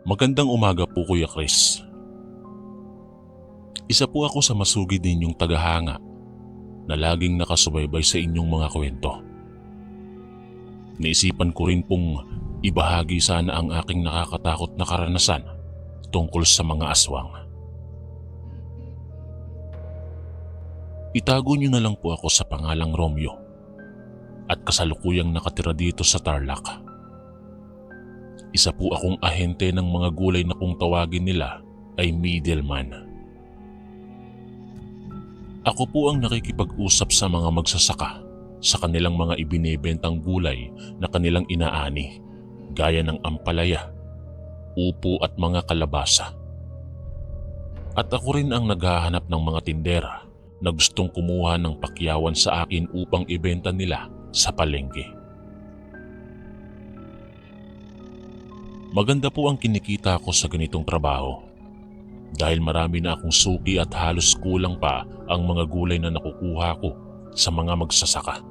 Magandang umaga po Kuya Chris. Isa po ako sa masugid ninyong tagahanga na laging nakasubaybay sa inyong mga kwento. Naisipan ko rin pong ibahagi sana ang aking nakakatakot na karanasan tungkol sa mga aswang. Itago niyo na lang po ako sa pangalang Romeo at kasalukuyang nakatira dito sa Tarlac. Isa po akong ahente ng mga gulay na kung tawagin nila ay middleman. Ako po ang nakikipag-usap sa mga magsasaka sa kanilang mga ibinebentang gulay na kanilang inaani, gaya ng ampalaya, upo at mga kalabasa. At ako rin ang naghahanap ng mga tindera na gustong kumuha ng pakyawan sa akin upang ibenta nila sa palengke. Maganda po ang kinikita ko sa ganitong trabaho dahil marami na akong suki at halos kulang pa ang mga gulay na nakukuha ko sa mga magsasaka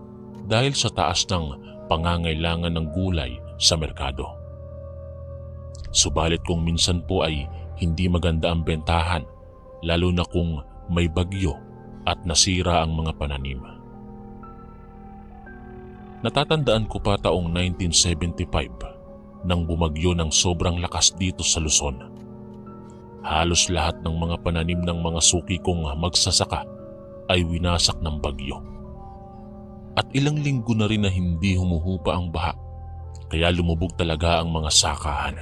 dahil sa taas ng pangangailangan ng gulay sa merkado. Subalit kung minsan po ay hindi maganda ang bentahan, lalo na kung may bagyo at nasira ang mga pananim. Natatandaan ko pa taong 1975 nang bumagyo ng sobrang lakas dito sa Luzon. Halos lahat ng mga pananim ng mga suki kong magsasaka ay winasak ng bagyo. At ilang linggo na rin na hindi humuhupa ang baha, kaya lumubog talaga ang mga sakahan.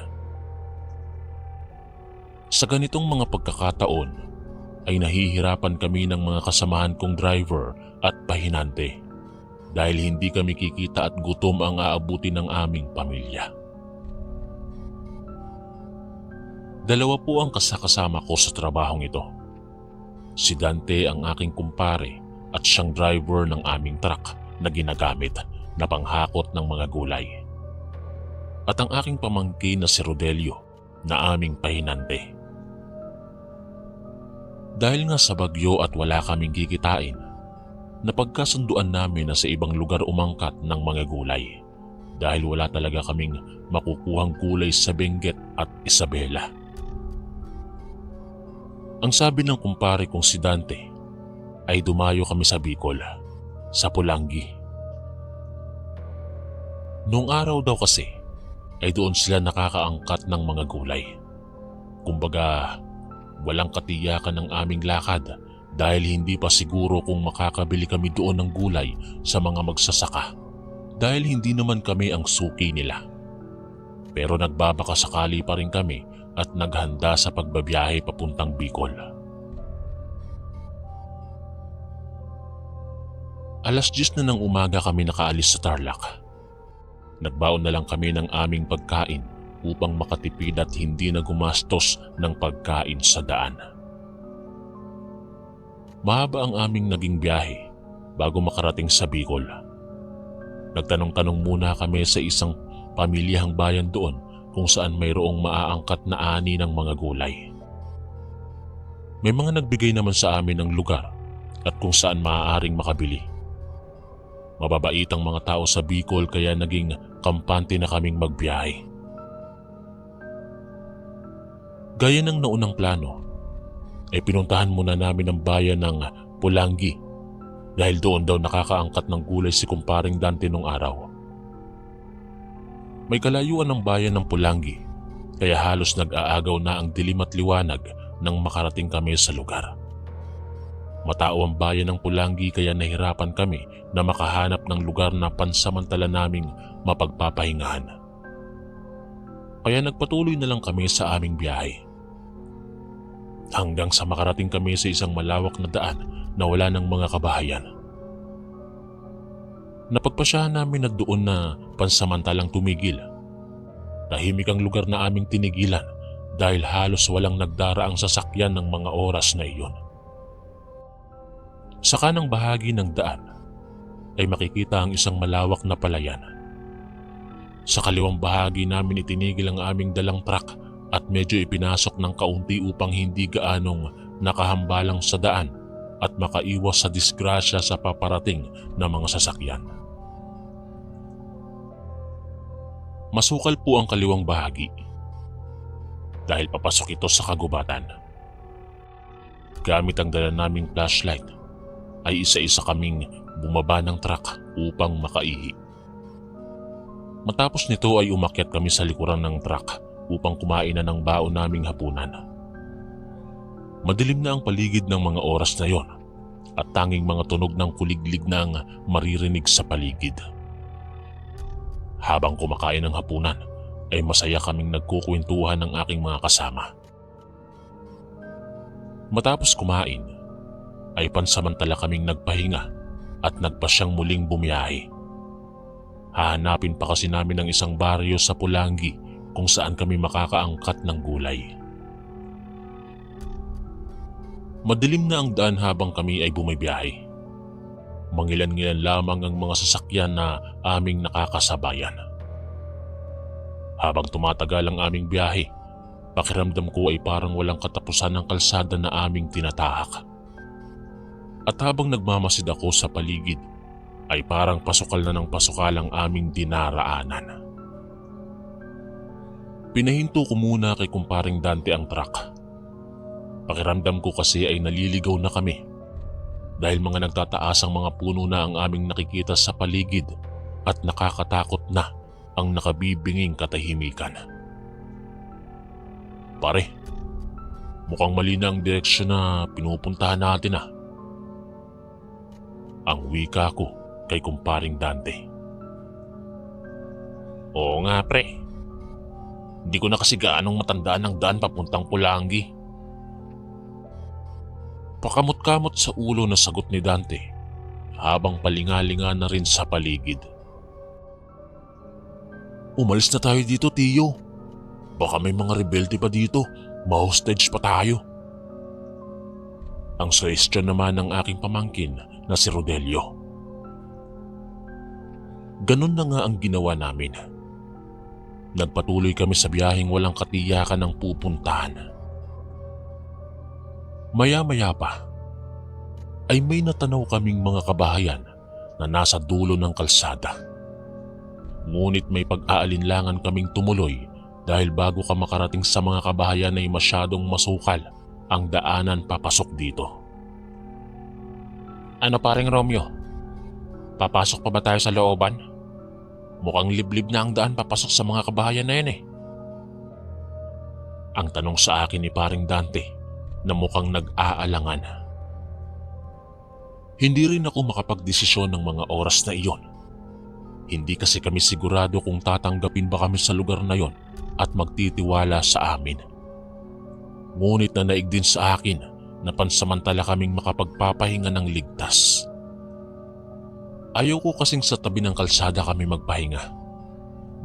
Sa ganitong mga pagkakataon ay nahihirapan kami ng mga kasamahan kong driver at pahinante dahil hindi kami kikita at gutom ang aabuti ng aming pamilya. Dalawa po ang kasakasama ko sa trabahong ito. Si Dante ang aking kumpare at siyang driver ng aming truck na ginagamit na panghakot ng mga gulay. At ang aking pamangkin na si Rodelio na aming pahinante. Dahil nga sa bagyo at wala kaming kikitain, napagkasunduan namin na sa ibang lugar umangkat ng mga gulay dahil wala talaga kaming makukuhang gulay sa Benguet at Isabela. Ang sabi ng kumpare kong si Dante ay dumayo kami sa Bicol, sa Pulangi. Noong araw daw kasi ay doon sila nakakaangkat ng mga gulay. Kumbaga, walang katiyakan ng aming lakad dahil hindi pa siguro kung makakabili kami doon ng gulay sa mga magsasaka dahil hindi naman kami ang suki nila. Pero nagbabaka sakali pa rin kami at naghanda sa pagbabiyahe papuntang Bicol. Alas 10 na ng umaga kami nakaalis sa Tarlac. Nagbaon na lang kami ng aming pagkain upang makatipid at hindi na gumastos ng pagkain sa daan. Mahaba ang aming naging biyahe bago makarating sa Bicol. Nagtanong-tanong muna kami sa isang pamilyahang bayan doon kung saan mayroong maaangkat na ani ng mga gulay. May mga nagbigay naman sa amin ng lugar at kung saan maaaring makabili. Mababait ang mga tao sa Bicol kaya naging kampante na kaming magbiyahe. Gaya ng naunang plano, ay pinuntahan muna namin ang bayan ng Pulangi dahil doon daw nakakaangkat ng gulay si kumparing Dante nung araw. May kalayuan ng bayan ng Pulangi kaya halos nag-aagaw na ang dilim at liwanag nang makarating kami sa lugar. Matao ang bayan ng Pulangi kaya nahirapan kami na makahanap ng lugar na pansamantala naming mapagpapahingahan. Kaya nagpatuloy na lang kami sa aming biyahe. Hanggang sa makarating kami sa isang malawak na daan na wala ng mga kabahayan. Napagpasyahan namin na doon na pansamantalang tumigil. Tahimik ang lugar na aming tinigilan dahil halos walang nagdaraang sasakyan ng mga oras na iyon. Sa kanang bahagi ng daan ay makikita ang isang malawak na palayan. Sa kaliwang bahagi namin itinigil ang aming dalang truck at medyo ipinasok ng kaunti upang hindi gaanong nakahambalang sa daan at makaiwas sa disgrasya sa paparating na mga sasakyan. Masukal po ang kaliwang bahagi. dahil papasok ito sa kagubatan. Gamit ang dala naming flashlight ay isa-isa kaming bumaba ng truck upang makaihi. Matapos nito ay umakyat kami sa likuran ng truck upang kumain na ng baon naming hapunan. Madilim na ang paligid ng mga oras na yon at tanging mga tunog ng kuliglig na ang maririnig sa paligid. Habang kumakain ng hapunan ay masaya kaming nagkukwentuhan ng aking mga kasama. Matapos kumain ay pansamantala kaming nagpahinga at nagpasyang muling bumiyahe. Hahanapin pa kasi namin ang isang baryo sa Pulangi kung saan kami makakaangkat ng gulay. Madilim na ang daan habang kami ay bumibiyahe. Mangilan-ngilan lamang ang mga sasakyan na aming nakakasabayan. Habang tumatagal ang aming biyahe, pakiramdam ko ay parang walang katapusan ng kalsada na aming tinatahak. At habang nagmamasid ako sa paligid, ay parang pasukal na ng pasukal ang aming dinaraanan. Pinahinto ko muna kay kumparing Dante ang truck. Pakiramdam ko kasi ay naliligaw na kami dahil mga nagtataas ang mga puno na ang aming nakikita sa paligid at nakakatakot na ang nakabibinging katahimikan. Pare, mukhang mali na ang direksyon na pinupuntahan natin . Ang wika ko kay kumparing Dante. Oo nga pre, hindi ko na kasi gaanong matandaan ang daan papuntang Pulangi. Pakamot-kamot sa ulo na sagot ni Dante habang palingalinga na rin sa paligid. Umalis na tayo dito, Tiyo. Baka may mga rebelde pa dito, ma-hostage pa tayo. Ang suhestyon naman ng aking pamangkin na si Rodelio. Ganun na nga ang ginawa namin. Nagpatuloy kami sa biyaheng walang katiyakan ng pupuntahan. Maya-maya pa ay may natanaw kaming mga kabahayan na nasa dulo ng kalsada. Ngunit may pag-aalinlangan kaming tumuloy dahil bago ka makarating sa mga kabahayan ay masyadong masukal ang daanan papasok dito. Ano paring Romeo? Papasok pa ba tayo sa looban? Mukhang liblib na ang daan papasok sa mga kabahayan na yan . Ang tanong sa akin ni paring Dante na mukhang nag-aalangan. Hindi rin ako makapagdesisyon ng mga oras na iyon. Hindi kasi kami sigurado kung tatanggapin ba kami sa lugar na yon at magtitiwala sa amin. Ngunit nanaig din sa akin na pansamantala kaming makapagpapahinga ng ligtas. Ayaw ko kasing sa tabi ng kalsada kami magpahinga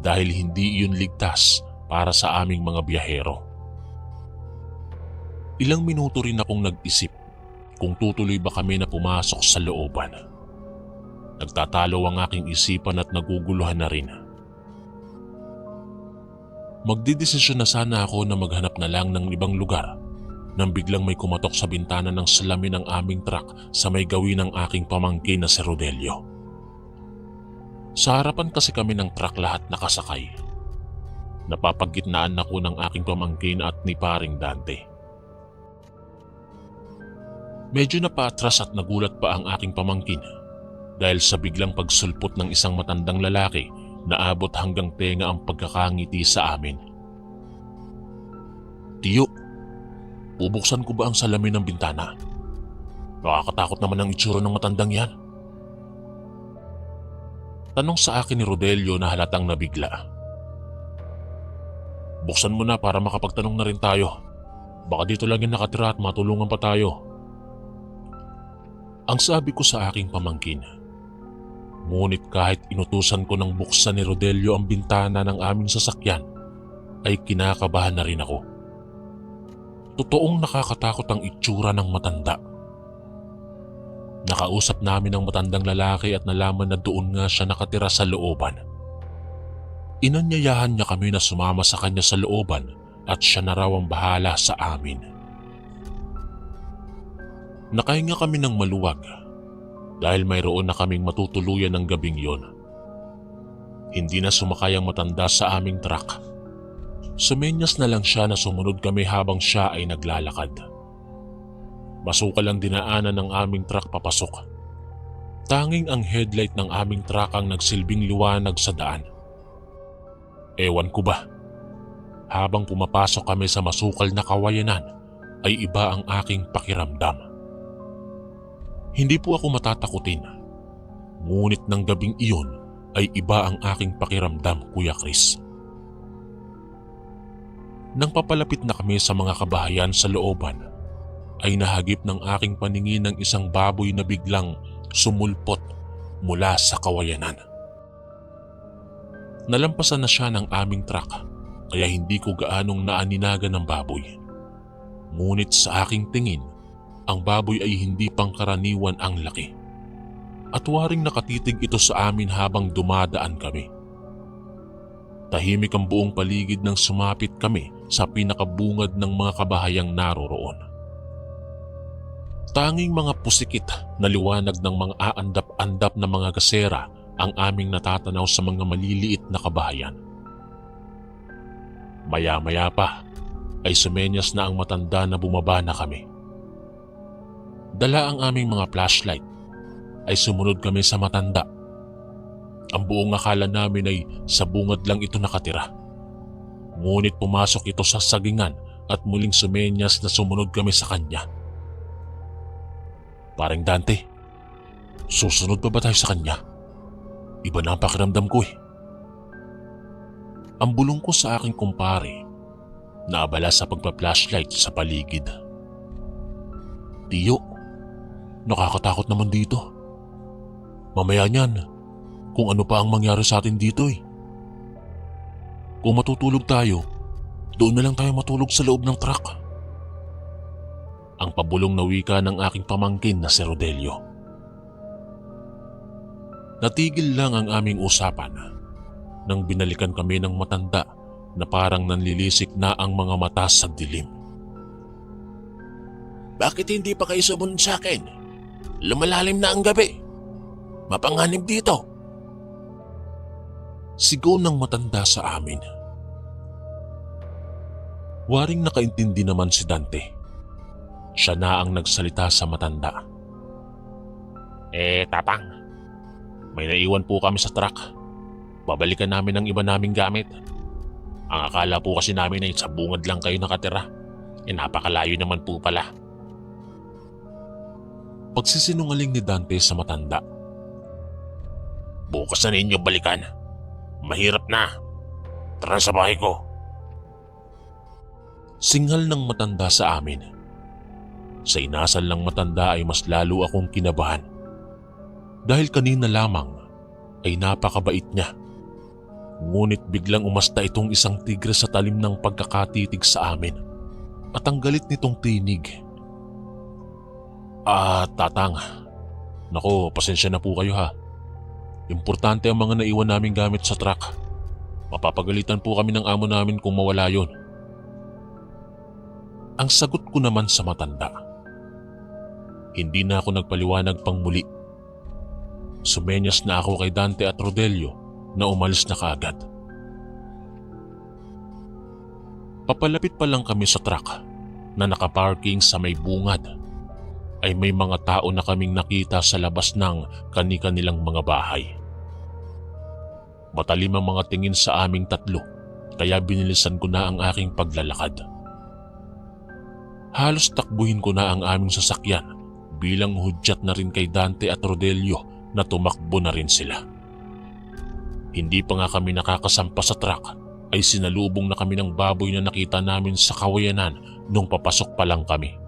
dahil hindi iyon ligtas para sa aming mga biyahero. Ilang minuto rin akong nag-isip kung tutuloy ba kami na pumasok sa looban. Nagtatalo ang aking isipan at naguguluhan na rin. Magdidesisyon na sana ako na maghanap na lang ng ibang lugar nang biglang may kumatok sa bintana ng salamin ng aming truck sa may gawin ng aking pamangkin na si Rodelio. Sa harapan kasi kami ng truck lahat nakasakay. Napapagitnaan ako ng aking pamangkin at ni paring Dante. Medyo napaatras at nagulat pa ang aking pamangkin dahil sa biglang pagsulpot ng isang matandang lalaki na abot hanggang tenga ang pagkakangiti sa amin. Tiyo, bubuksan ko ba ang salamin ng bintana? Nakakatakot naman ang itsura ng matandang yan. Tanong sa akin ni Rodelio na halatang nabigla. Buksan mo na para makapagtanong na rin tayo. Baka dito lang yung nakatira at matulungan pa tayo. Ang sabi ko sa aking pamangkin. Ngunit kahit inutusan ko ng buksan ni Rodelio ang bintana ng aming sasakyan, ay kinakabahan na rin ako. Totoong nakakatakot ang itsura ng matanda. Nakausap namin ang matandang lalaki at nalaman na doon nga siya nakatira sa looban. Inanyayahan niya kami na sumama sa kanya sa looban at siya na raw ang bahala sa amin. Nakahinga kami ng maluwag dahil mayroon na kaming matutuluyan ng gabing yon. Hindi na sumakay ang matanda sa aming truck. Sumenyas na lang siya na sumunod kami habang siya ay naglalakad. Masukal ang dinaanan ng aming truck papasok. Tanging ang headlight ng aming truck ang nagsilbing liwanag sa daan. Ewan ko ba, habang pumapasok kami sa masukal na kawayanan ay iba ang aking pakiramdam. Hindi po ako matatakutin, ngunit ng gabing iyon ay iba ang aking pakiramdam, Kuya Chris. Nang papalapit na kami sa mga kabahayan sa looban, ay nahagip ng aking paningin ng isang baboy na biglang sumulpot mula sa kawayanan. Nalampasan na siya ng aming truck, kaya hindi ko gaanong naaninagan ng baboy. Ngunit sa aking tingin, ang baboy ay hindi pangkaraniwan ang laki. At waring nakatitig ito sa amin habang dumadaan kami. Tahimik ang buong paligid nang sumapit kami sa pinakabungad ng mga kabahayang naroroon. Tanging mga pusikit na liwanag ng mga aandap-andap na mga gasera ang aming natatanaw sa mga maliliit na kabahayan. Maya-maya pa ay sumenyas na ang matanda na bumaba na kami. Dala ang aming mga flashlight ay sumunod kami sa matanda. Ang buong akala namin ay sa bungad lang ito nakatira. Ngunit pumasok ito sa sagingan at muling sumenyas na sumunod kami sa kanya. Paring Dante, susunod pa ba tayo sa kanya? Iba na ang pakiramdam ko eh. Ang bulong ko sa aking kumpare na abala sa pagpa-flashlight sa paligid. Tiyo, nakakatakot naman dito. Mamaya niyan, kung ano pa ang mangyari sa atin dito eh. Kung matutulog tayo, doon na lang tayo matulog sa loob ng truck. Ang pabulong na wika ng aking pamangkin na si Rodelio. Natigil lang ang aming usapan nang binalikan kami ng matanda na parang nanlilisik na ang mga mata sa dilim. Bakit hindi pa kayo sumunod sa akin? Lumalalim na ang gabi. Mapanganib dito. Sigaw ng matanda sa amin. Waring nakaintindi naman si Dante. Siya na ang nagsalita sa matanda. Tatang, may naiwan po kami sa truck. Babalikan namin ang iba naming gamit. Ang akala po kasi namin ay sa bungad lang kayo nakatira. Napakalayo naman po pala. Pagsisinungaling ni Dante sa matanda. Bukas na ninyo balikan. Mahirap na. Tara sa bahay ko. Singal ng matanda sa amin. Sa inasal ng matanda ay mas lalo akong kinabahan. Dahil kanina lamang ay napakabait niya. Ngunit biglang umasta itong isang tigre sa talim ng pagkakatitig sa amin. At ang galit nitong tinig. Tatang. Nako, pasensya na po kayo ha. Importante ang mga naiwan naming gamit sa truck. Mapapagalitan po kami ng amo namin kung mawala yon. Ang sagot ko naman sa matanda. Hindi na ako nagpaliwanag pang muli. Sumenyas na ako kay Dante at Rodelio na umalis na kaagad. Papalapit pa lang kami sa truck na nakaparking sa may bungad ay may mga tao na kaming nakita sa labas ng kani-kanilang mga bahay. Matalim ang mga tingin sa aming tatlo kaya binilisan ko na ang aking paglalakad. Halos takbuhin ko na ang aming sasakyan bilang hudyat na rin kay Dante at Rodelio na tumakbo na rin sila. Hindi pa nga kami nakakasampa sa truck ay sinalubong na kami ng baboy na nakita namin sa kawayanan nung papasok pa lang kami.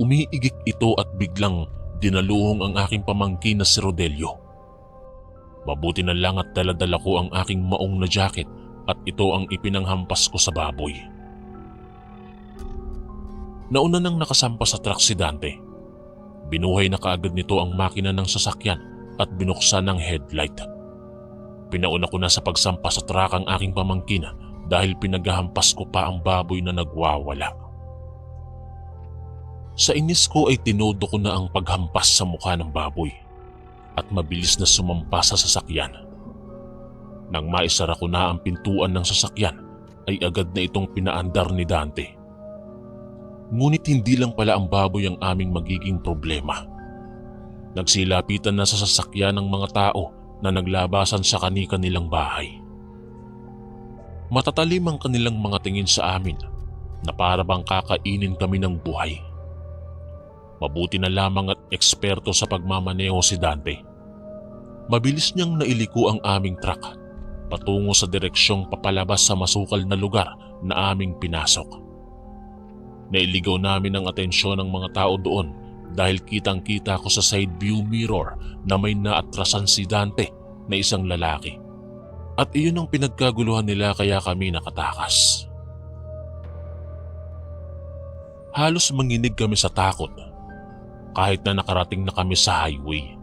Umiigik ito at biglang dinaluhong ang aking pamangkin na si Rodelio. Mabuti na lang at dala-dala ko ang aking maong na jacket at ito ang ipinanghampas ko sa baboy. Nauna nang nakasampa sa truck si Dante. Binuhay na kaagad nito ang makina ng sasakyan at binuksan ang headlight. Pinauna ko na sa pagsampa sa truck ang aking pamangkin dahil pinaghahampas ko pa ang baboy na nagwawala. Sa inis ko ay tinodo ko na ang paghampas sa mukha ng baboy at mabilis na sumampa sa sasakyan. Nang maisara ko na ang pintuan ng sasakyan ay agad na itong pinaandar ni Dante. Ngunit hindi lang pala ang baboy ang aming magiging problema. Nagsilapitan na sa sasakyan ng mga tao na naglabasan sa kani-kanilang bahay. Matatalim ang kanilang mga tingin sa amin na para bang kakainin kami ng buhay. Mabuti na lamang at eksperto sa pagmamaneho si Dante. Mabilis niyang nailiko ang aming truck patungo sa direksyong papalabas sa masukal na lugar na aming pinasok. Nailigaw namin ang atensyon ng mga tao doon dahil kitang-kita ko sa side view mirror na may naatrasan si Dante na isang lalaki. At iyon ang pinagkaguluhan nila kaya kami nakatakas. Halos manginig kami sa takot kahit na nakarating na kami sa highway.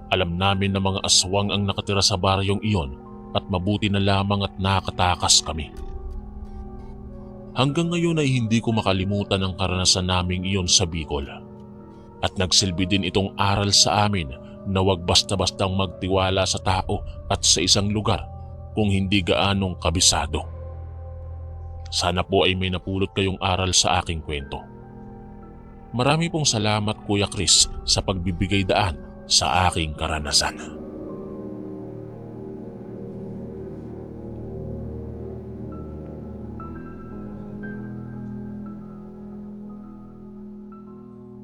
Alam namin na mga aswang ang nakatira sa baryong iyon at mabuti na lamang at nakatakas kami. Hanggang ngayon ay hindi ko makalimutan ang karanasan naming iyon sa Bicol. At nagsilbi din itong aral sa amin na huwag basta-bastang magtiwala sa tao at sa isang lugar kung hindi gaanong kabisado. Sana po ay may napulot kayong aral sa aking kwento. Marami pong salamat Kuya Chris sa pagbibigay daan sa aking karanasan.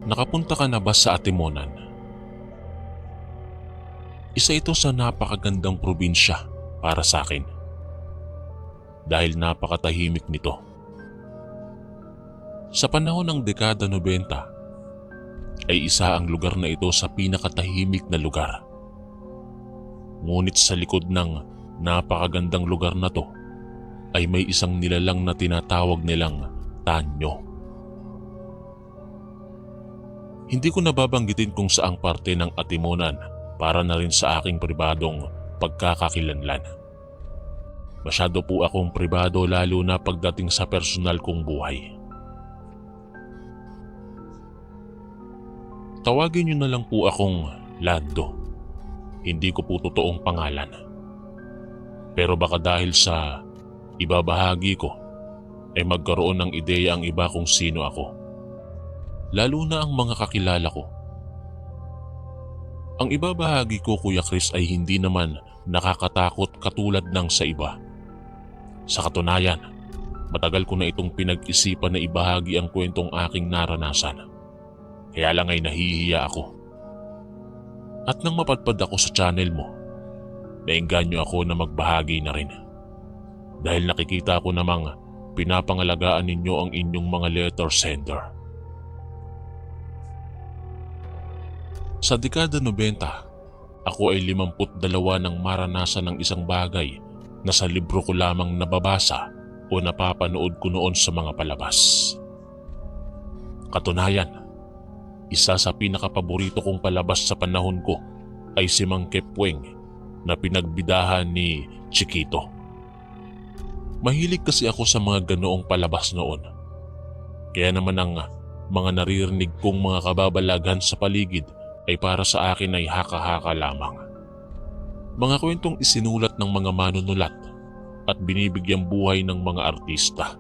Nakapunta ka na ba sa Atimonan? Isa ito sa napakagandang probinsya para sa akin. Dahil napakatahimik nito. Sa panahon ng dekada 90, ay isa ang lugar na ito sa pinakatahimik na lugar. Ngunit sa likod ng napakagandang lugar na to, ay may isang nilalang na tinatawag nilang Tanyo. Hindi ko nababanggitin kung saang parte ng Atimonan para na rin sa aking pribadong pagkakakilanlan. Masyado po akong pribado lalo na pagdating sa personal kong buhay. Tawagin niyo na lang po akong Lando. Hindi ko po totoong pangalan. Pero baka dahil sa ibabahagi ko ay magkaroon ng ideya ang iba kung sino ako. Lalo na ang mga kakilala ko. Ang ibabahagi ko Kuya Chris ay hindi naman nakakatakot katulad ng sa iba. Sa katunayan, matagal ko na itong pinag-isipan na ibahagi ang kwentong aking naranasan. Kaya lang ay nahihiya ako. At nang mapadpad ako sa channel mo, naengganyo ako na magbahagi na rin. Dahil nakikita ko namang pinapangalagaan ninyo ang inyong mga letter sender. Sa dekada 90, ako ay 52 ng maranasan ng isang bagay na sa libro ko lamang nababasa o napapanood ko noon sa mga palabas. Katunayan, isa sa pinakapaborito kong palabas sa panahon ko ay si Mang Kepweng na pinagbidahan ni Chiquito. Mahilig kasi ako sa mga ganoong palabas noon. Kaya naman ang mga naririnig kong mga kababalaghan sa paligid ay para sa akin ay haka-haka lamang. Mga kwentong isinulat ng mga manunulat at binibigyang buhay ng mga artista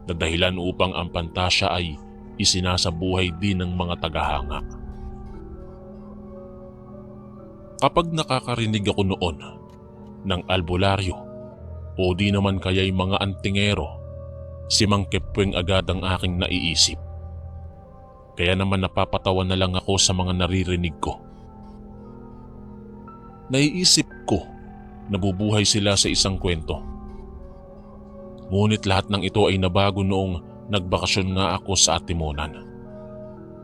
na dahilan upang ang pantasya ay isinasabuhay din ng mga tagahanga. Kapag nakakarinig ako noon ng albularyo o di naman kaya'y mga antingero, si Mang Kepweng agad ang aking naiisip. Kaya naman napapatawa na lang ako sa mga naririnig ko. Naiisip ko nabubuhay sila sa isang kwento. Ngunit lahat ng ito ay nabago noong nagbakasyon nga ako sa Atimonan.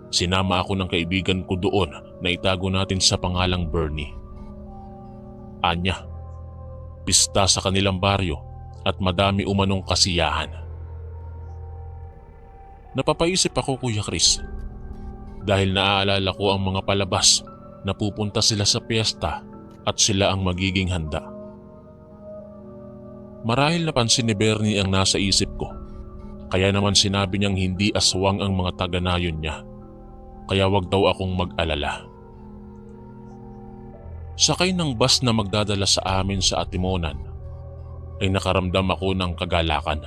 Sinama ako ng kaibigan ko doon na itago natin sa pangalang Bernie. Anya, pista sa kanilang baryo at madami umanong kasiyahan. Napapaisip ako Kuya Chris dahil naaalala ko ang mga palabas na pupunta sila sa piyesta at sila ang magiging handa. Marahil napansin ni Bernie ang nasa isip ko, kaya naman sinabi niyang hindi aswang ang mga taga-nayon niya, kaya wag daw akong mag-alala. Sakay ng bus na magdadala sa amin sa Atimonan, ay nakaramdam ako ng kagalakan.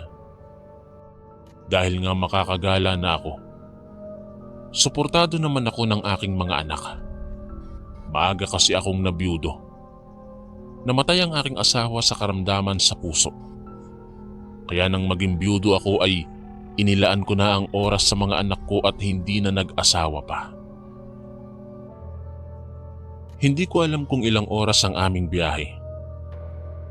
Dahil nga makakagala na ako, suportado naman ako ng aking mga anak. Maaga kasi akong nabiyudo. Namatay ang aking asawa sa karamdaman sa puso. Kaya nang maging biyudo ako ay inilaan ko na ang oras sa mga anak ko at hindi na nag-asawa pa. Hindi ko alam kung ilang oras ang aming biyahe.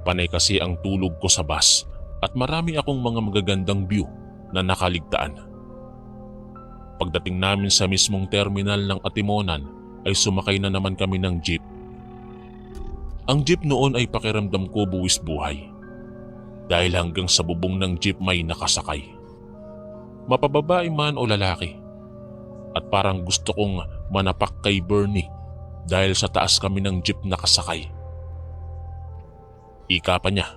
Panay kasi ang tulog ko sa bus at marami akong mga magagandang view na nakaligtaan. Pagdating namin sa mismong terminal ng Atimonan ay sumakay na naman kami ng jeep. Ang jeep noon ay pakiramdam ko buwis buhay dahil hanggang sa bubong ng jeep may nakasakay. Mapababae man o lalaki. At parang gusto kong manapak kay Bernie dahil sa taas kami ng jeep nakasakay. Ika pa niya,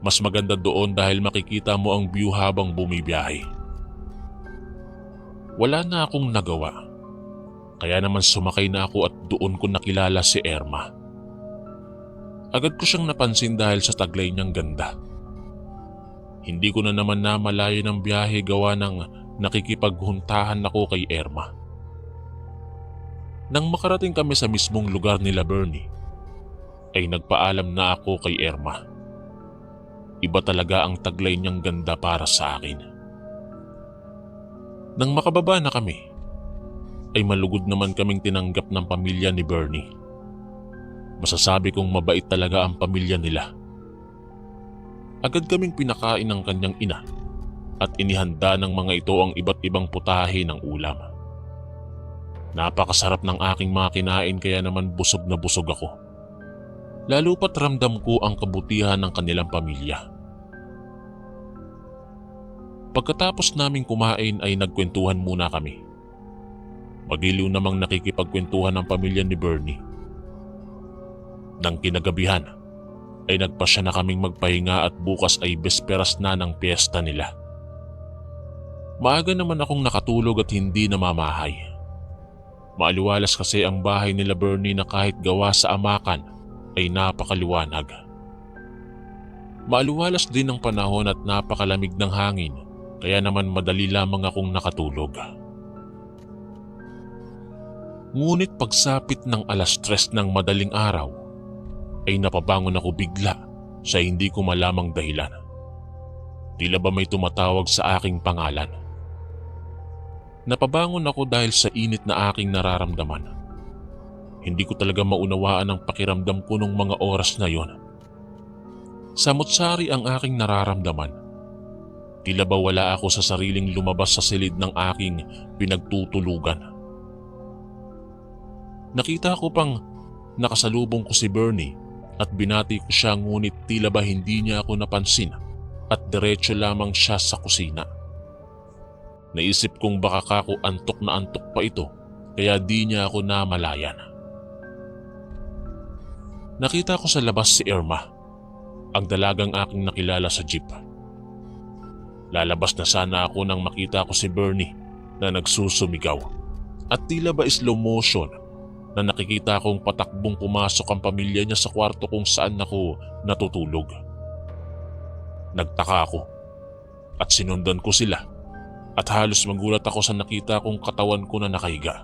mas maganda doon dahil makikita mo ang view habang bumibiyahe. Wala na akong nagawa, kaya naman sumakay na ako at doon ko nakilala si Irma. Agad ko siyang napansin dahil sa taglay niyang ganda. Hindi ko na naman namalayo ng biyahe gawa ng nakikipaghuntahan ako kay Irma. Nang makarating kami sa mismong lugar nila Bernie, ay nagpaalam na ako kay Irma. Iba talaga ang taglay niyang ganda para sa akin. Nang makababa na kami, ay malugod naman kaming tinanggap ng pamilya ni Bernie. Masasabi kong mabait talaga ang pamilya nila. Agad kaming pinakain ng kanyang ina at inihanda ng mga ito ang iba't ibang putahe ng ulam. Napakasarap ng aking mga kinain kaya naman busog na busog ako. Lalo pat ramdam ko ang kabutihan ng kanilang pamilya. Pagkatapos naming kumain ay nagkwentuhan muna kami. Magiliw namang nakikipagkwentuhan ng pamilya ni Bernie. Nang kinagabihan ay nagpasya na kaming magpahinga at bukas ay besperas na ng piyesta nila. Maaga naman akong nakatulog at hindi namamahay. Maaliwalas kasi ang bahay nila Bernie na kahit gawa sa amakan ay napakaliwanag. Maaliwalas din ang panahon at napakalamig ng hangin kaya naman madali lamang akong nakatulog. Ngunit pagsapit ng 3:00 ng madaling araw ay napabangon ako bigla sa hindi ko malamang dahilan. Tila ba may tumatawag sa aking pangalan. Napabangon ako dahil sa init na aking nararamdaman. Hindi ko talaga maunawaan ang pakiramdam ko nung mga oras na yon. Samot-sari ang aking nararamdaman. Tila ba wala ako sa sariling lumabas sa silid ng aking pinagtutulugan. Nakita ko pang nakasalubong ko si Bernie at binati ko siya ngunit tila ba hindi niya ako napansin at diretso lamang siya sa kusina. Naisip kong baka kako antok na antok pa ito kaya di niya ako namalayan. Nakita ko sa labas si Irma, ang dalagang aking nakilala sa jeep. Lalabas na sana ako nang makita ko si Bernie na nagsusumigaw at tila ba slow motion na nakikita kong patakbong pumasok ang pamilya niya sa kwarto kung saan ako natutulog. Nagtaka ako at sinundan ko sila at halos magulat ako sa nakita kong katawan ko na nakahiga.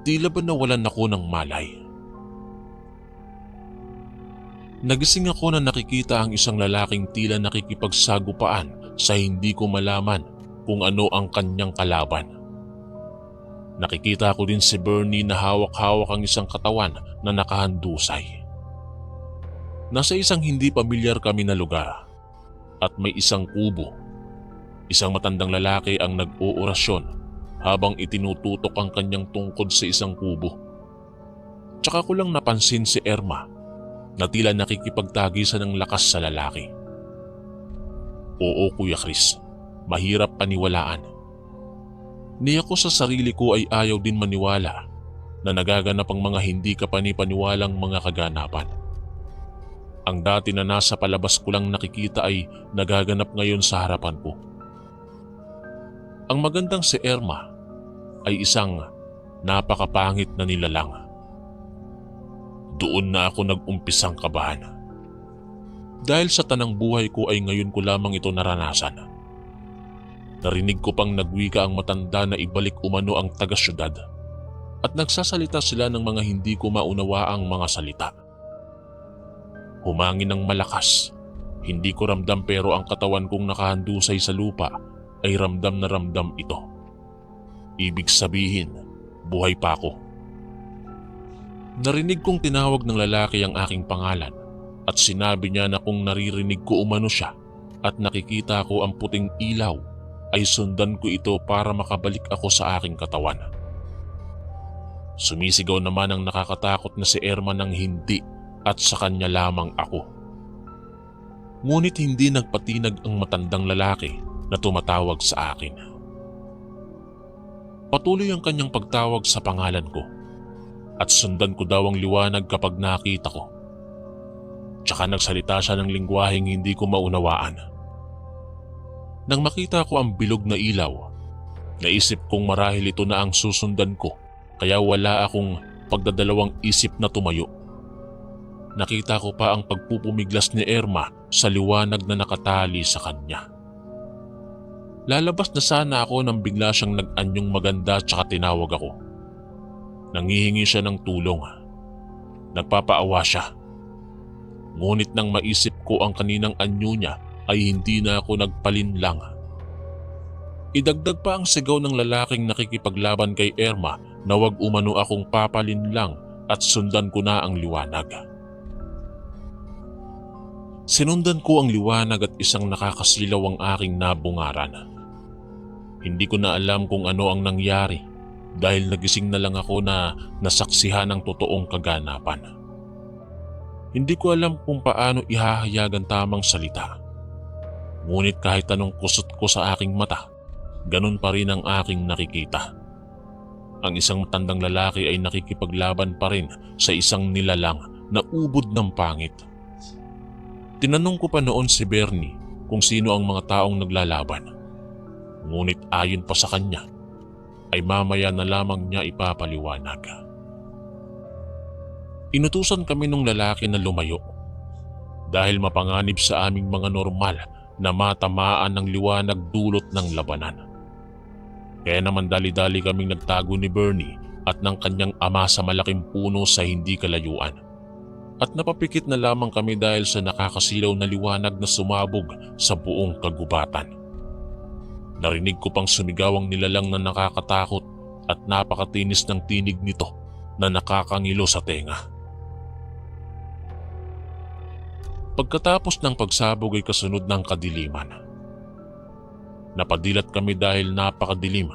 Tila ba nawalan ako ng malay. Nagising ako na nakikita ang isang lalaking tila nakikipagsagupaan sa hindi ko malaman kung ano ang kanyang kalaban. Nakikita ko din si Bernie na hawak-hawak ang isang katawan na nakahandusay. Nasa isang hindi pamilyar kami na lugar at may isang kubo. Isang matandang lalaki ang nag-oorasyon habang itinututok ang kanyang tungkod sa isang kubo. Tsaka ko lang napansin si Irma na tila nakikipagtagisan ng lakas sa lalaki. Oo Kuya Chris, mahirap paniwalaan. Ni ako sa sarili ko ay ayaw din maniwala na nagaganap ang mga hindi kapani-paniwalang mga kaganapan. Ang dati na nasa palabas ko lang nakikita ay nagaganap ngayon sa harapan ko. Ang magandang si Irma ay isang napakapangit na nilalang. Doon na ako nag-umpisang kabahan. Dahil sa tanang buhay ko ay ngayon ko lamang ito naranasan. Narinig ko pang nagwika ang matanda na ibalik umano ang taga-syudad at nagsasalita sila ng mga hindi ko maunawaang mga salita. Humangin ng malakas, hindi ko ramdam pero ang katawan kong nakahandusay sa lupa ay ramdam na ramdam ito. Ibig sabihin, buhay pa ako. Narinig kong tinawag ng lalaki ang aking pangalan at sinabi niya na kung naririnig ko umano siya at nakikita ko ang puting ilaw ay sundan ko ito para makabalik ako sa aking katawan. Sumisigaw naman ang nakakatakot na si Erma ng hindi at sa kanya lamang ako. Ngunit hindi nagpatinag ang matandang lalaki na tumatawag sa akin. Patuloy ang kanyang pagtawag sa pangalan ko at sundan ko daw ang liwanag kapag nakita ko. Tsaka nagsalita siya ng lingwaheng hindi ko maunawaan. Nang makita ko ang bilog na ilaw, naisip kong marahil ito na ang susundan ko kaya wala akong pagdadalawang isip na tumayo. Nakita ko pa ang pagpupumiglas ni Erma sa liwanag na nakatali sa kanya. Lalabas na sana ako nang bigla siyang nag-anyong maganda tsaka tinawag ako. Nangihingi siya ng tulong. Nagpapaawa siya. Ngunit nang maisip ko ang kaninang anyo niya ay hindi na ako nagpalinlang. Idagdag pa ang sigaw ng lalaking nakikipaglaban kay Erma na wag umano akong papalinlang at sundan ko na ang liwanag. Sinundan ko ang liwanag at isang nakakasilaw ang aking nabungaran. Hindi ko na alam kung ano ang nangyari dahil nagising na lang ako na nasaksihan ng totoong kaganapan. Hindi ko alam kung paano ihahayag ang tamang salita. Ngunit kahit anong kusot ko sa aking mata, ganun pa rin ang aking nakikita. Ang isang matandang lalaki ay nakikipaglaban pa rin sa isang nilalang na ubod ng pangit. Tinanong ko pa noon si Bernie kung sino ang mga taong naglalaban. Ngunit ayon pa sa kanya, ay mamaya na lamang niya ipapaliwanag. Inutusan kami ng lalaki na lumayo dahil mapanganib sa aming mga normal na matamaan ng liwanag dulot ng labanan. Kaya naman dali-dali kaming nagtago ni Bernie at ng kanyang ama sa malaking puno sa hindi kalayuan. At napapikit na lamang kami dahil sa nakakasilaw na liwanag na sumabog sa buong kagubatan. Narinig ko pang sumigaw ang nilalang na nakakatakot at napakatinis ng tinig nito na nakakangilo sa tenga. Pagkatapos ng pagsabog ay kasunod ng kadiliman. Napadilat kami dahil napakadilim.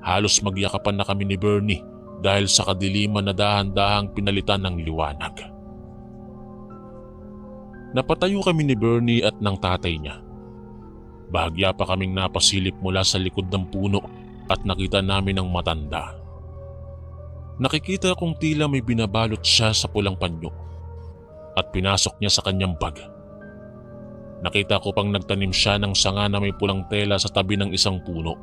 Halos magyakapan na kami ni Bernie dahil sa kadiliman na dahan-dahang pinalitan ng liwanag. Napatayo kami ni Bernie at ng tatay niya. Bahagya pa kaming napasilip mula sa likod ng puno at nakita namin ang matanda. Nakikita kong tila may binabalot siya sa pulang panyo at pinasok niya sa kanyang bag. Nakita ko pang nagtanim siya ng sanga na may pulang tela sa tabi ng isang puno.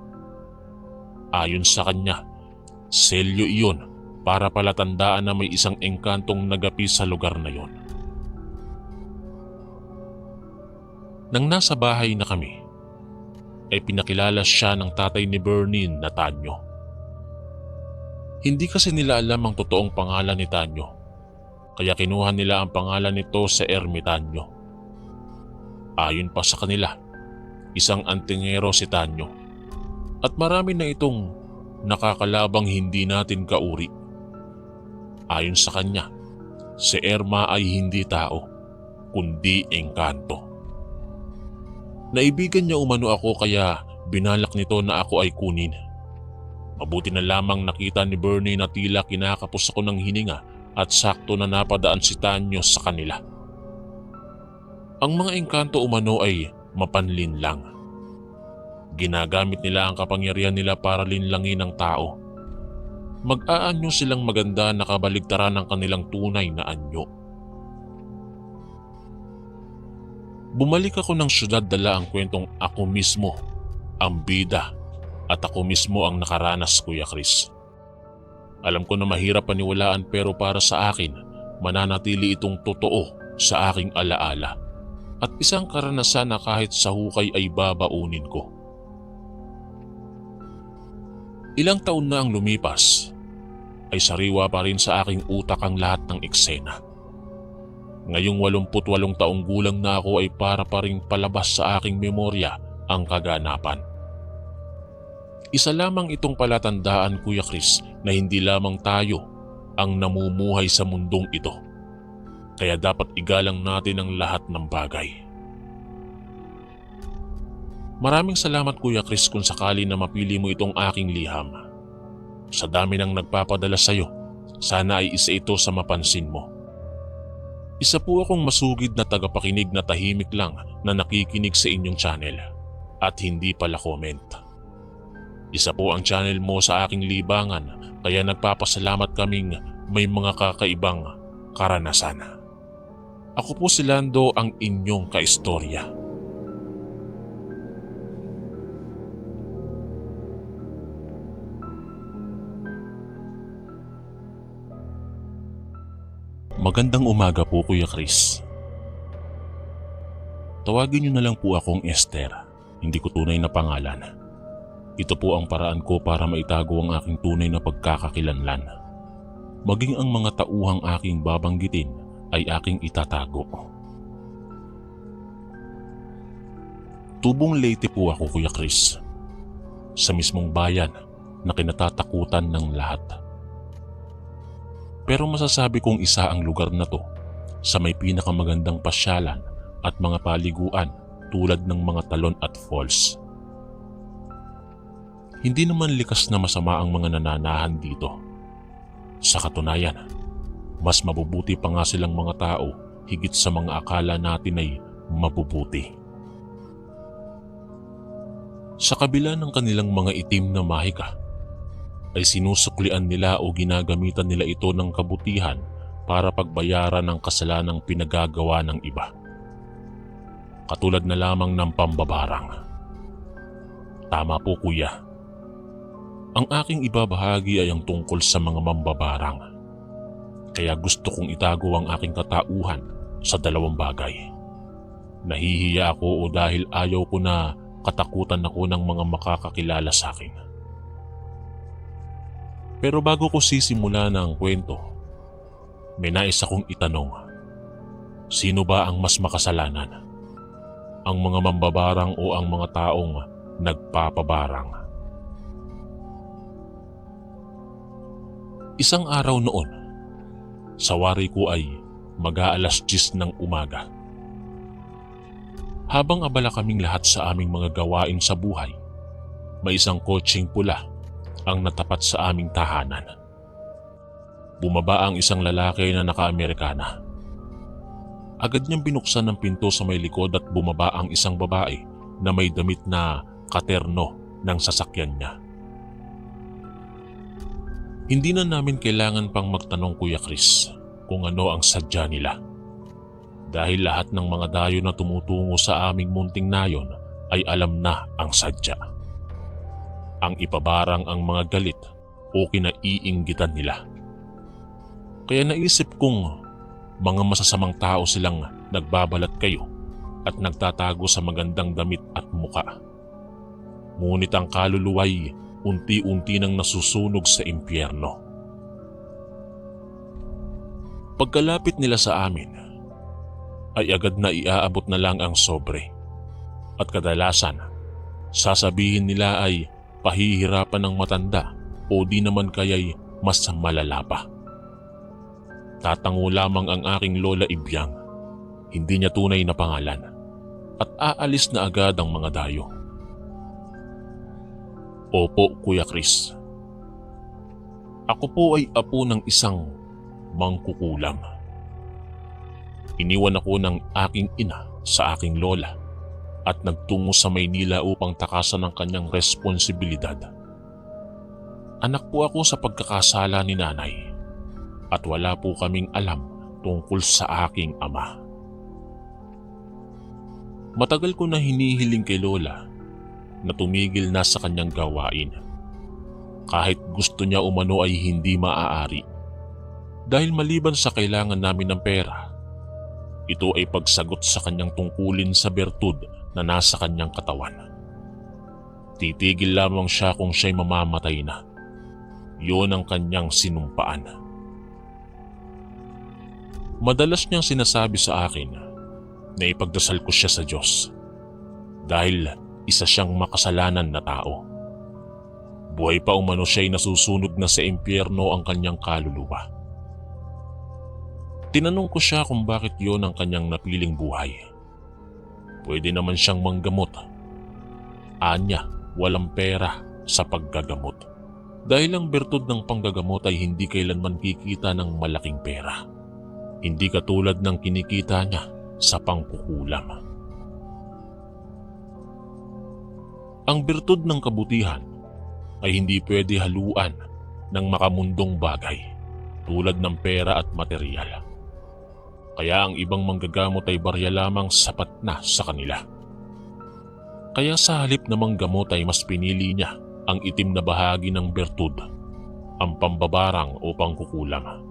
Ayon sa kanya, selyo iyon para palatandaan na may isang engkantong nagapi sa lugar na yon. Nang nasa bahay na kami, ay pinakilala siya ng tatay ni Bernie na Tanyo. Hindi kasi nila alam ang totoong pangalan ni Tanyo, kaya kinuha nila ang pangalan nito sa ermitanyo. Ayon pa sa kanila, isang antingero si Tanyo at marami na itong nakakalabang hindi natin kauri. Ayon sa kanya, si Erma ay hindi tao, kundi engkanto. Naibigan niya umano ako kaya binalak nito na ako ay kunin. Mabuti na lamang nakita ni Bernie na tila kinakapos ako ng hininga at sakto na napadaan si Tanyo sa kanila. Ang mga engkanto umano ay mapanlinlang. Ginagamit nila ang kapangyarihan nila para linlangin ang tao. Mag-aanyo silang maganda na kabaligtaran ng kanilang tunay na anyo. Bumalik ako ng syudad dala ang kwentong ako mismo ang bida at ako mismo ang nakaranas, Kuya Chris. Alam ko na mahirap paniwalaan pero para sa akin, mananatili itong totoo sa aking alaala. at isang karanasan na kahit sa hukay ay babaunin ko. Ilang taon na ang lumipas, ay sariwa pa rin sa aking utak ang lahat ng eksena. Ngayong 88 taong gulang na ako ay para pa ring palabas sa aking memorya ang kaganapan. Isa lamang itong palatandaan, Kuya Chris, na hindi lamang tayo ang namumuhay sa mundong ito. Kaya dapat igalang natin ang lahat ng bagay. Maraming salamat, Kuya Chris, kung sakali na mapili mo itong aking liham. Sa dami ng nagpapadala sa'yo, sana ay isa ito sa mapansin mo. Isa po akong masugid na tagapakinig na tahimik lang na nakikinig sa inyong channel at hindi pala comment. Isa po ang channel mo sa aking libangan, kaya nagpapasalamat kaming may mga kakaibang karanasan. Ako po si Lando, ang inyong kaistorya. Magandang umaga po, Kuya Chris. Tawagin niyo na lang po akong Esther, hindi ko tunay na pangalan. Ito po ang paraan ko para maitago ang aking tunay na pagkakakilanlan. Maging ang mga tauhang aking babanggitin ay aking itatago. Tubong Leyte po ako, Kuya Chris. Sa mismong bayan na kinatatakutan ng lahat. Pero masasabi kong isa ang lugar na to sa may pinakamagandang pasyalan at mga paliguan tulad ng mga talon at falls. Hindi naman likas na masama ang mga nananahan dito. Sa katunayan, mas mabubuti pa nga silang mga tao higit sa mga akala natin ay mabubuti. Sa kabila ng kanilang mga itim na mahika, ay sinusuklian nila o ginagamitan nila ito ng kabutihan para pagbayaran ng kasalanang pinagagawa ng iba. Katulad na lamang ng pambabarang. Tama po, Kuya. Ang aking ibabahagi ay ang tungkol sa mga mambabarang. Kaya gusto kong itago ang aking katauhan sa dalawang bagay. Nahihiya ako o dahil ayaw ko na katakutan ako ng mga makakakilala sa akin. Pero bago ko sisimula ng kwento, may nais akong itanong. Sino ba ang mas makasalanan? Ang mga mambabarang o ang mga taong nagpapabarang? Isang araw noon, sa wari ko ay mag-aalas 10 ng umaga. Habang abala kaming lahat sa aming mga gawain sa buhay, may isang kotseng pula ang natapat sa aming tahanan. Bumaba ang isang lalaki na naka-Amerikana. Agad niyang binuksan ang pinto sa may likod at bumaba ang isang babae na may damit na katerno ng sasakyan niya. Hindi na namin kailangan pang magtanong, Kuya Chris, kung ano ang sadya nila. Dahil lahat ng mga dayo na tumutungo sa aming munting nayon ay alam na ang sadya. Ang ipabarang ang mga galit o kinaiinggitan nila. Kaya naisip kong mga masasamang tao silang nagbabalat kayo at nagtatago sa magandang damit at muka. Ngunit ang kaluluwa'y unti-unti nang nasusunog sa impyerno. Pagkalapit nila sa amin, ay agad na iaabot na lang ang sobre. At kadalasan, sasabihin nila ay pahihirapan ng matanda o di naman kaya'y mas malala pa. Tatango lamang ang aking lola Ibyang, hindi niya tunay na pangalan, at aalis na agad ang mga dayo. Opo, Kuya Chris. Ako po ay apo ng isang mangkukulam. Iniwan ako ng aking ina sa aking lola at nagtungo sa Maynila upang takasan ang kanyang responsibilidad. Anak po ako sa pagkakasala ni nanay at wala po kaming alam tungkol sa aking ama. Matagal ko na hinihiling kay lola na tumigil na sa kanyang gawain. Kahit gusto niya umano ay hindi maaari. Dahil maliban sa kailangan namin ng pera, ito ay pagsagot sa kanyang tungkulin sa bertud na nasa kanyang katawan. Titigil lamang siya kung siya'y mamamatay na. Yun ang kanyang sinumpaan. Madalas niyang sinasabi sa akin na ipagdasal ko siya sa Diyos dahil isa siyang makasalanan na tao. Buhay pa umano siya'y nasusunog na sa impyerno ang kanyang kaluluwa. Tinanong ko siya kung bakit yon ang kanyang napiling buhay. Pwede naman siyang manggamot. Anya, walang pera sa paggagamot. Dahil ang bertud ng panggagamot ay hindi kailanman kikita ng malaking pera. Hindi katulad ng kinikita niya sa pangkukulam. Ang bertud ng kabutihan ay hindi pwede haluan ng makamundong bagay tulad ng pera at materyal. Kaya ang ibang manggagamot ay barya lamang sapat na sa kanila. Kaya sa halip na manggamot ay mas pinili niya ang itim na bahagi ng bertud, ang pambabarang o pangkukulam.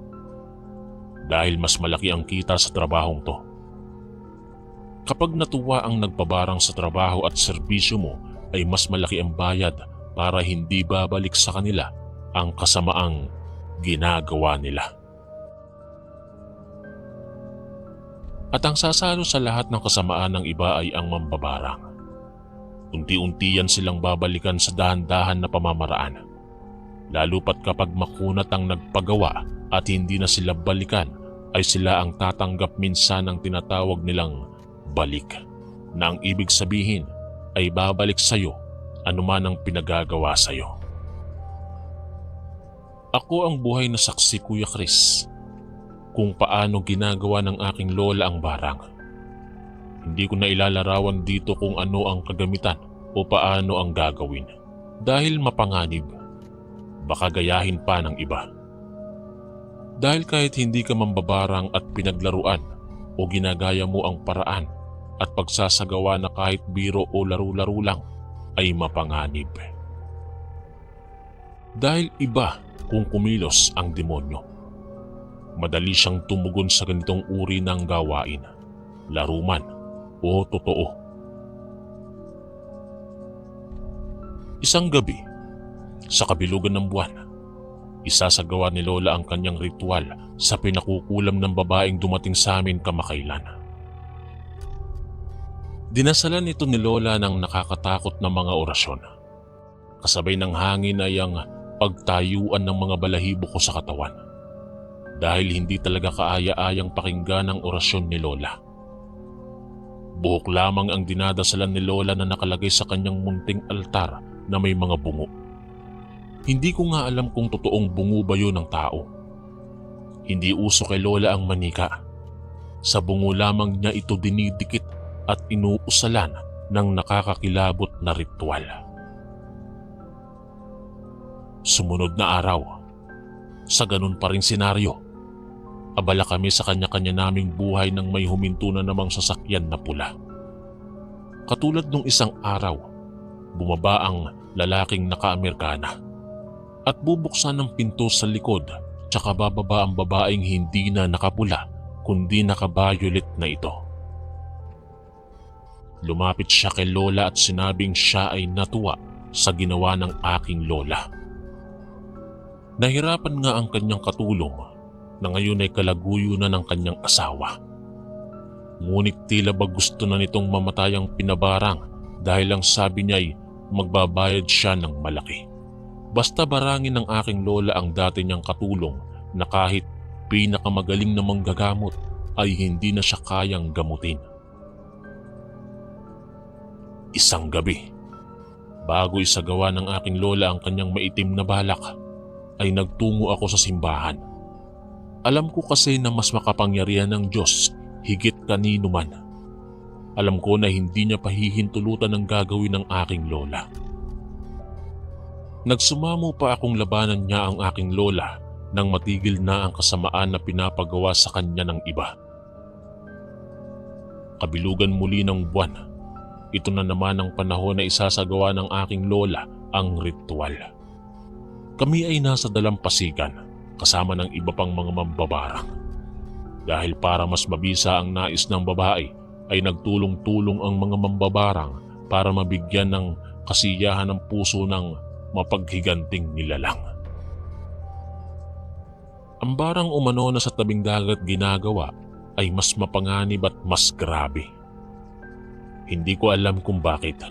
Dahil mas malaki ang kita sa trabahong to. Kapag natuwa ang nagpabarang sa trabaho at serbisyo mo, ay mas malaki ang bayad para hindi babalik sa kanila ang kasamaang ginagawa nila. At ang sasalo sa lahat ng kasamaan ng iba ay ang mambabarang. Unti-unti yan silang babalikan sa dahan-dahan na pamamaraan. Lalo pat kapag makunat ang nagpagawa at hindi na sila balikan, ay sila ang tatanggap minsan ng tinatawag nilang balik, na ang ibig sabihin ay babalik sa'yo anuman ang pinagagawa sa'yo. Ako ang buhay na saksi, Kuya Chris, kung paano ginagawa ng aking lola ang barang. Hindi ko na ilalarawan dito kung ano ang kagamitan o paano ang gagawin dahil mapanganib. Baka gayahin pa ng iba. Dahil kahit hindi ka mambabarang at pinaglaruan o ginagaya mo ang paraan at pagsasagawa na kahit biro o laro-laro lang ay mapanganib. Dahil iba kung kumilos ang demonyo. Madali siyang tumugon sa ganitong uri ng gawain, laro man o totoo. Isang gabi, sa kabilugan ng buwan, isasagawa ni Lola ang kanyang ritual sa pinakukulam ng babaeng dumating sa amin kamakailan. Dinasalan ito ni Lola ng nakakatakot na mga orasyon. Kasabay ng hangin ay ang pagtayuan ng mga balahibo ko sa katawan. Dahil hindi talaga kaaya-ayang pakinggan ang orasyon ni Lola. Buhok lamang ang dinadasalan ni Lola na nakalagay sa kanyang munting altar na may mga bungo. Hindi ko nga alam kung totoong bungo ba yun ng tao. Hindi uso kay Lola ang manika. Sa bungo lamang niya ito dinidikit at inuusalan ng nakakakilabot na ritual. Sumunod na araw, sa ganun pa ring senaryo, abala kami sa kanya-kanya naming buhay nang may huminto na namang sasakyan na pula. Katulad nung isang araw, bumaba ang lalaking naka-Amerikana at bubuksan ng pinto sa likod, tsaka bababa ang babaeng hindi na nakapula kundi naka-violet na ito. Lumapit siya kay Lola at sinabing siya ay natuwa sa ginawa ng aking lola. Nahirapan nga ang kanyang katulong na ngayon ay kalaguyo na ng kanyang asawa. Ngunit tila ba gusto na nitong mamatay ang pinabarang dahil ang sabi niya ay magbabayad siya ng malaki. Basta barangin ng aking lola ang dati niyang katulong na kahit pinakamagaling na manggagamot ay hindi na siya kayang gamutin. Isang gabi, bago isagawa ng aking lola ang kanyang maitim na balak, ay nagtungo ako sa simbahan. Alam ko kasi na mas makapangyarihan ng Diyos higit kanino man. Alam ko na hindi niya pahihintulutan ang gagawin ng aking lola. Nagsumamo pa akong labanan niya ang aking lola nang matigil na ang kasamaan na pinapagawa sa kanya ng iba. Kabilugan muli ng buwan, ito na naman ang panahon na isasagawa ng aking lola ang ritual. Kami ay nasa dalampasigan kasama ng iba pang mga mambabarang. dahil para mas mabisa ang nais ng babae ay nagtulong-tulong ang mga mambabarang para mabigyan ng kasiyahan ng puso ng mapaghiganting nilalang. Ang barang umano na sa tabing dagat ginagawa ay mas mapanganib at mas grabe. Hindi ko alam kung bakit,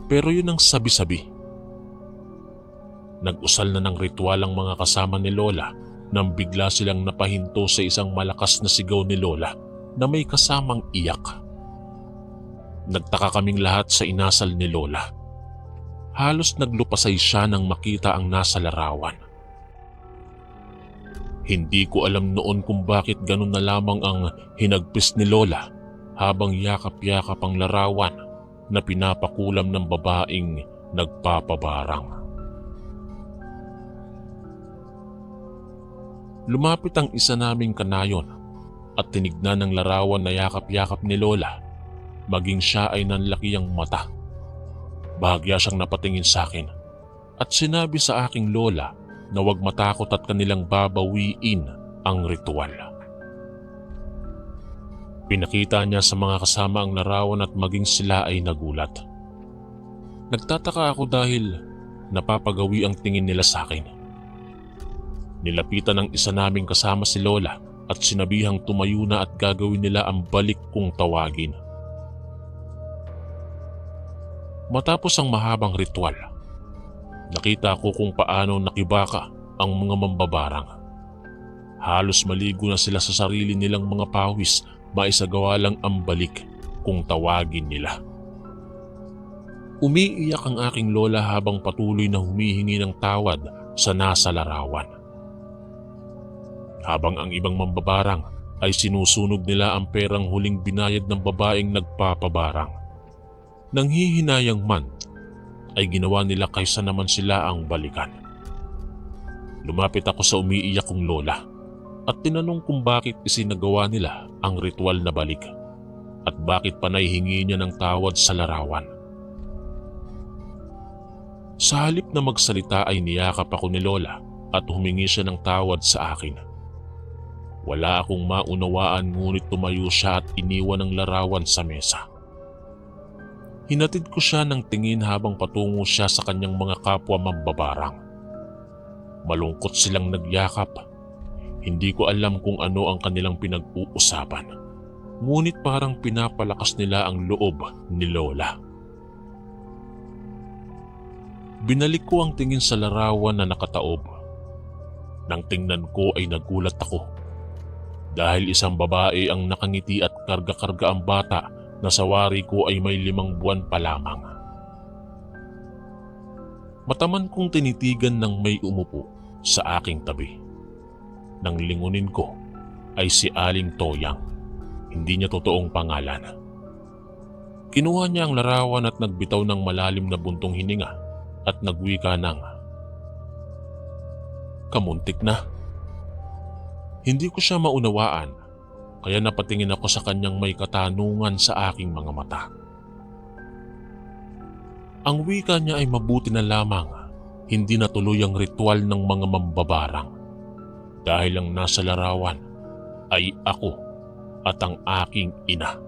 pero yun ang sabi-sabi. Nag-usal na ng ritual ang mga kasama ni Lola nang bigla silang napahinto sa isang malakas na sigaw ni Lola na may kasamang iyak. Nagtaka kaming lahat sa inasal ni Lola. Halos naglupasay siya nang makita ang nasa larawan. Hindi ko alam noon kung bakit ganun na lamang ang hinagpis ni Lola habang yakap-yakap ang larawan na pinapakulam ng babaeng nagpapabarang. Lumapit ang isa naming kanayon at tinignan ng larawan na yakap-yakap ni Lola, maging siya ay nanlaki ang mata. Bahagya siyang napatingin sa akin at sinabi sa aking lola na huwag matakot at kanilang babawiin ang ritual. Pinakita niya sa mga kasama ang larawan at maging sila ay nagulat. Nagtataka ako dahil napapagawi ang tingin nila sa akin. Nilapitan ng isa naming kasama si Lola at sinabihang tumayo na at gagawin nila ang balik kong tawagin. Matapos ang mahabang ritual, nakita ko kung paano nakibaka ang mga mambabarang. Halos maligo na sila sa sarili nilang mga pawis, maisagawa lang ang balik kung tawagin nila. Umiiyak ang aking lola habang patuloy na humihingi ng tawad sa nasa larawan. Habang ang ibang mambabarang ay sinusunog nila ang perang huling binayad ng babaeng nagpapabarang. Nanghihinayang man ay ginawa nila kaysa naman sila ang balikan. Lumapit ako sa umiiyak kong lola at tinanong kung bakit isinagawa nila ang ritual na balik at bakit panay hingi niya ng tawad sa larawan. Sa halip na magsalita ay niyakap ako ni Lola at humingi siya ng tawad sa akin. Wala akong maunawaan ngunit tumayo siya at iniwan ang larawan sa mesa. Hinatid ko siya ng tingin habang patungo siya sa kanyang mga kapwa mambabarang. Malungkot silang nagyakap. Hindi ko alam kung ano ang kanilang pinag-uusapan. Ngunit parang pinapalakas nila ang loob ni Lola. Binalik ko ang tingin sa larawan na nakataob. Nang tingnan ko ay nagulat ako. Dahil isang babae ang nakangiti at karga-karga ang bata na sa wari ko ay may 5 buwan pa lamang. Mataman kong tinitigan ng may umupo sa aking tabi. Nang lingunin ko ay si Aling Toyang, hindi niya totoong pangalan. Kinuha niya ang larawan at nagbitaw ng malalim na buntong hininga at nagwika ng, "Kamuntik na." Hindi ko siya maunawaan. Kaya napatingin ako sa kanyang may katanungan sa aking mga mata. Ang wika niya ay mabuti na lamang, hindi natuloy ang ritual ng mga mambabarang. Dahil ang nasa larawan ay ako at ang aking ina.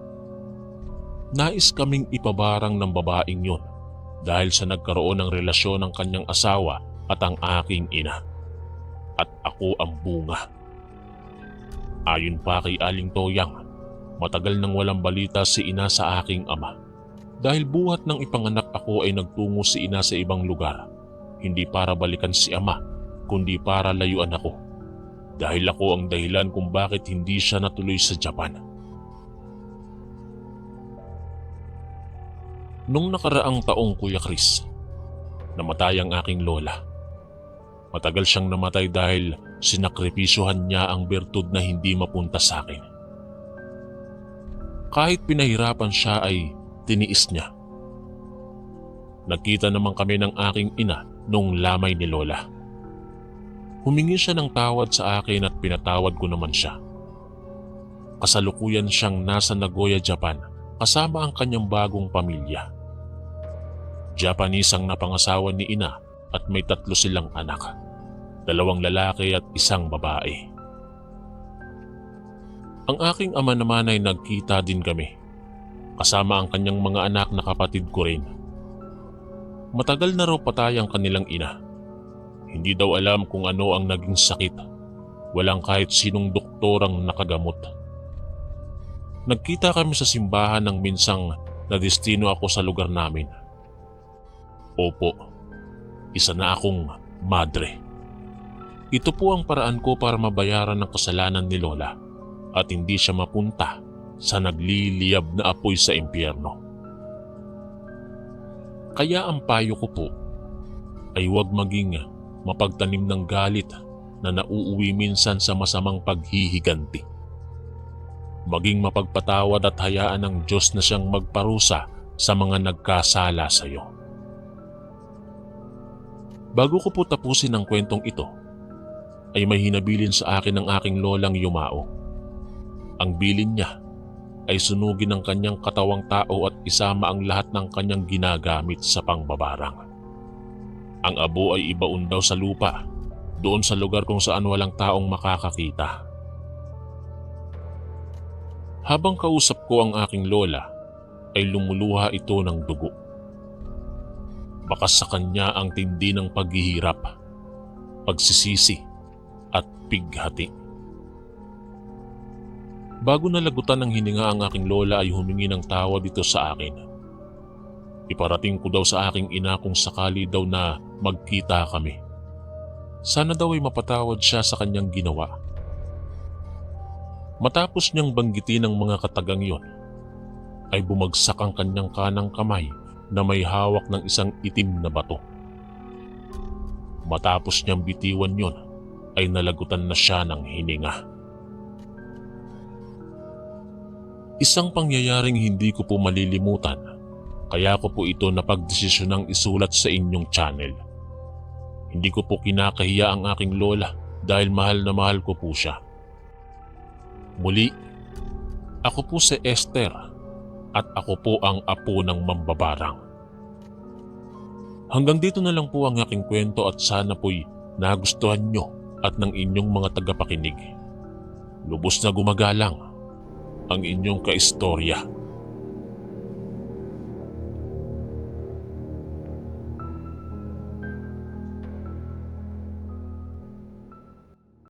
Nais kaming ipabarang ng babaeng yon dahil sa nagkaroon ng relasyon ng kanyang asawa at ang aking ina. At ako ang bunga. Ayon pa kay Aling Toyang, matagal nang walang balita si ina sa aking ama. Dahil buhat ng ipanganak ako ay nagtungo si ina sa ibang lugar. Hindi para balikan si ama, kundi para layuan ako. Dahil ako ang dahilan kung bakit hindi siya natuloy sa Japan. Nung nakaraang taong Kuya Chris, namatay ang aking lola. Matagal siyang namatay dahil sinakripisyohan niya ang bertud na hindi mapunta sa akin. Kahit pinahirapan siya ay tiniis niya. Nagkita naman kami ng aking ina nung lamay ni Lola. Humingi siya ng tawad sa akin at pinatawad ko naman siya. Kasalukuyan siyang nasa Nagoya, Japan kasama ang kanyang bagong pamilya. Japanese ang napangasawa ni ina at may 3 silang anak. 2 lalaki at 1 babae. Ang aking ama naman ay nagkita din kami, kasama ang kanyang mga anak na kapatid ko rin. Matagal na raw patay ang kanilang ina. Hindi daw alam kung ano ang naging sakit. Walang kahit sinong doktor ang nakagamot. Nagkita kami sa simbahan nang minsang nadestino ako sa lugar namin. Opo, isa na akong madre. Ito po ang paraan ko para mabayaran ng kasalanan ni Lola at hindi siya mapunta sa nagliliyab na apoy sa impyerno. Kaya ang payo ko po ay huwag maging mapagtanim ng galit na nauuwi minsan sa masamang paghihiganti. Maging mapagpatawad at hayaan ng Diyos na siyang magparusa sa mga nagkasala sa iyo. Bago ko po tapusin ang kwentong ito, ay may hinabilin sa akin ng aking lolang yumao. Ang bilin niya ay sunugin ang kanyang katawang tao at isama ang lahat ng kanyang ginagamit sa pangbabarang. Ang abo ay ibaon daw sa lupa, doon sa lugar kung saan walang taong makakakita. Habang kausap ko ang aking lola, ay lumuluha ito ng dugo. Bakas sa kanya ang tindi ng paghihirap, pagsisisi at pighati. Bago nalagutan ng hininga ang aking lola ay humingi ng tawad dito sa akin. Iparating ko daw sa aking ina kung sakali daw na magkita kami. Sana daw ay mapatawad siya sa kanyang ginawa. Matapos niyang banggitin ang mga katagang yon, ay bumagsak ang kanyang kanang kamay na may hawak ng isang itim na bato. Matapos niyang bitiwan yon, ay nalagutan na siya ng hininga. Isang pangyayaring hindi ko po malilimutan, kaya ko po ito napagdesisyonang isulat sa inyong channel. Hindi ko po kinakahiya ang aking lola dahil mahal na mahal ko po siya. Muli, ako po si Esther at ako po ang apo ng mambabarang. Hanggang dito na lang po ang aking kwento at sana po'y nagustuhan nyo at ng inyong mga tagapakinig. Lubos na gumagalang ang inyong kaistorya.